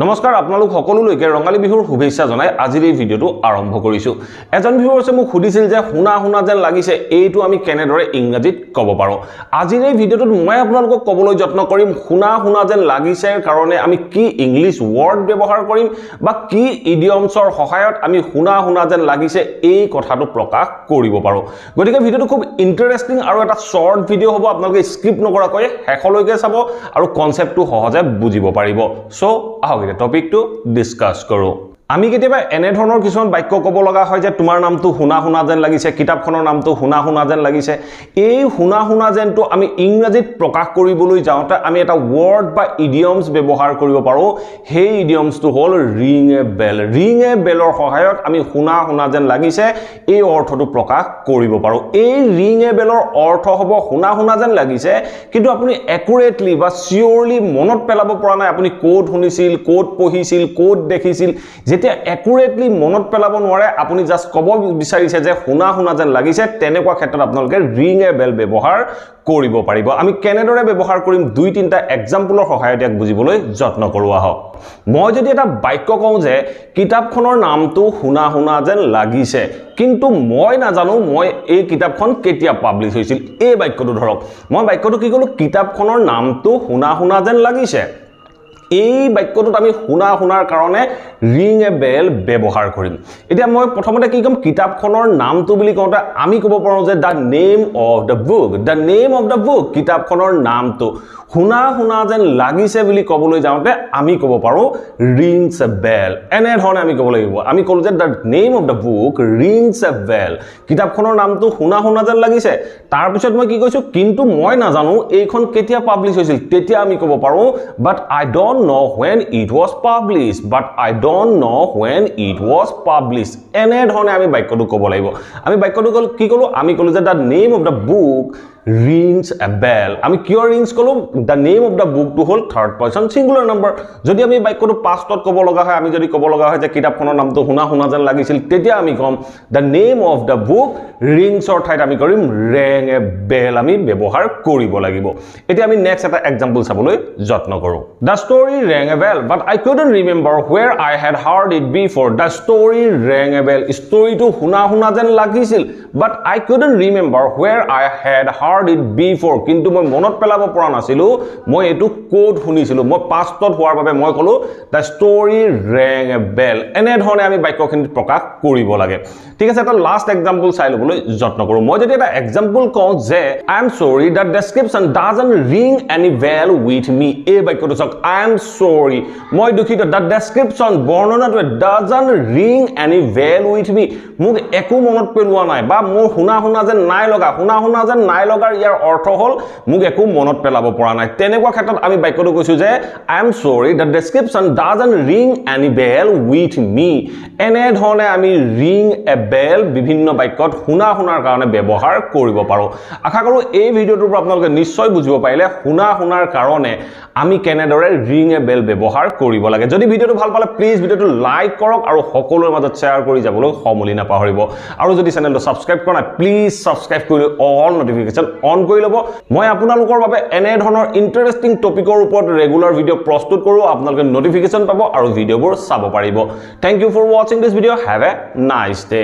নমস্কাৰ আপোনালোক সকলোলৈকে ৰঙালী বিহুৰ শুভেচ্ছা জনাই আজিৰ এই ভিডিওটো আৰম্ভ কৰিছো এজন ভিউৱাৰ্ছে মোক সুধিছিল যে শুনা যেন লাগিছে এইটো আমি কেনেদৰে ইংৰাজীত ক'ব পাৰো আজিৰ এই ভিডিওটোত মই আপোনালোকক ক'বলৈ যত্ন কৰিম শুনা যেন লাগিছে কাৰণে আমি কি ইংলিশ ওয়াৰ্ড ব্যৱহাৰ কৰিম বা কি ইডিয়মছৰ সহায়ত আমি শুনা যেন লাগিছে এই কথাটো প্ৰকাশ কৰিব পাৰো গতিকে ভিডিওটো খুব ইন্টাৰেষ্টিং আৰু এটা শৰ্ট ভিডিও হ'ব আপোনালোকে স্কিপ নকৰাকৈ শেষলৈকে চাব আৰু কনসেপ্টটো সহজে বুজিব পাৰিব সো আহক টপিক টু ডিসকাস কৰো আমি কেতিয়াবা এনে ধৰণৰ কিছুমান বাক্য ক'ব লগা হয় যে তোমাৰ নামটো শুনা যেন লাগিছে কিতাপখনৰ নামটো শুনা যেন লাগিছে এই শুনা যেনটো আমি ইংৰাজীত প্ৰকাশ কৰিবলৈ যাওঁতে আমি এটা ওয়াৰ্ড বা ইডিয়মছ ব্যৱহাৰ কৰিব পাৰো সেই ইডিয়মছটো হ'ল ৰিং এ বেলৰ সহায়ত আমি শুনা যেন লাগিছে এই অৰ্থটো প্ৰকাশ কৰিব পাৰো এই ৰিং এ বেলৰ অৰ্থ হ'ব শুনা যেন লাগিছে কিন্তু আপুনি একুৰেটলি বা সিওৰলি মনত পেলাব পৰা নাই আপুনি কোড শুনিছিল কোড পঢ়িছিল কোড দেখিছিল যেতিয়া একুৰেটলি মনত পেলাব নোৱাৰে আপুনি জাস্ট ক'ব বিচাৰিছে যে শুনা যেন লাগিছে তেনেকুৱা ক্ষেত্ৰত আপোনালোকে ৰিং এ বেল ব্যৱহাৰ কৰিব পাৰিব আমি কেনেদৰে ব্যৱহাৰ কৰিম দুই তিনটা এক্সাম্পলৰ সহায়ত এক বুজিবলৈ যত্ন কৰোৱা হওক মই যদি এটা বাক্য কওঁ যে কিতাপখনৰ নামটো শুনা যেন লাগিছে কিন্তু মই নাজানো মই এই কিতাপখন কেতিয়া পাবলিশ হৈছিল এই বাক্যটো ধৰক মই বাক্যটো কি কলো কিতাপখনৰ নামটো শুনা যেন লাগিছে এই বাক্যটোত আমি শুনাৰ কাৰণে ৰিং এ বেল ব্যৱহাৰ কৰিম এতিয়া মই প্ৰথমতে কি কম কিতাপখনৰ নামটো বুলি কওঁতে আমি ক'ব পাৰো যে the name of the book কিতাপখনৰ নামটো শুনা যেন লাগিছে বুলি ক'বলৈ যাওঁতে আমি ক'ব পাৰো ৰিংছ এ বেল এনে ধৰণে আমি ক'ব লাগিব আমি ক'লো যে the name of the book rings a bell কিতাপখনৰ নামটো শুনা যেন লাগিছে তাৰ পিছত মই কি কৈছো কিন্তু মই নাজানো এইখন কেতিয়া পাবলিশ হৈছিল তেতিয়া আমি ক'ব পাৰো বাট আই don't know when it was published এনে ধৰণে আমি বাক্যটো ক'ব লাগিব আমি বাক্যটো কি ক'লো আমি ক'লো যে the name of the book rings a bell আমি কিয় rings ক'লো the name of the book to hold third person singular number যদি আমি বাক্যটো পাষ্টত ক'ব লগা হয় আমি যদি ক'ব লগা হয় যে কিতাপখনৰ নামটো শুনা যেন লাগিছিল তেতিয়া আমি কম the name of the book rings অৰ ঠাইত আমি কৰিম rang a bell আমি ব্যৱহাৰ কৰিব লাগিব এতিয়া আমি নেক্সট এটা এক্সাম্পল চাবলৈ যত্ন কৰো the story rang a bell but I couldn't remember where I had heard it before the story rang a bell story to শুনা যেন লাগিছিল but I couldn't remember where I had heard it before কিন্তু মই মনত পেলাব পৰা নাছিলো মই এটো কোড শুনিছিলো মই পাষ্টত হোৱাৰ বাবে মই কলো the story rang a bell এনে ধৰণে আমি বাক্যখিনি প্ৰকাশ কৰিব লাগে ঠিক আছে এটা লাষ্ট এক্সাম্পল চাই লবলৈ যত্ন কৰো মই যদি এটা এক্সাম্পল কওঁ যে I am sorry that description doesn't ring any bell with me এই বাক্যটো চাওক I am sorry মই দুখিত that description বৰ্ণনাটো doesn't ring any bell with me মোক একো মনত পেলোৱা নাই বা মোৰ শুনা যেন নাই লগা শুনা যেন নাই লগাৰ ইয়াৰ অৰ্থ হ'ল মোক একো মনত পেলাব পৰা নাই তেনেকুৱা ক্ষেত্ৰত আমি বাক্যটো কৈছো যে I am sorry the description doesn't ring any bell with me এনে ধৰণে আমি ring a bell বিভিন্ন বাক্যত শুনাৰ কাৰণে ব্যৱহাৰ কৰিব পাৰো আশা কৰো এই ভিডিওটোৰ পৰা আপোনালোকে নিশ্চয় বুজিব পাৰিলে শুনাৰ কাৰণে আমি কেনেদৰে ring a bell ব্যৱহাৰ কৰিব লাগে যদি ভিডিওটো ভাল পালে প্লিজ ভিডিওটো লাইক কৰক আৰু সকলোৰে মাজত শেয়াৰ কৰি যাবলৈ সমলি নাপাহৰিব আৰু যদি চেনেলটো সাবস্ক্ৰাইব কৰা নাই প্লিজ সাবস্ক্ৰাইব কৰি অল নোটিফিকেশন অন কৰি লব মই আপোনালোকৰ বাবে এনে ধৰণৰ ইন্টাৰেষ্টিং টপিকৰ ওপৰত ৰেগুলাৰ ভিডিও প্ৰস্তুত কৰো আপোনালোকে নোটিফিকেশন পাব আৰু ভিডিওবোৰ চাব পাৰিব thank you for watching this video have a nice day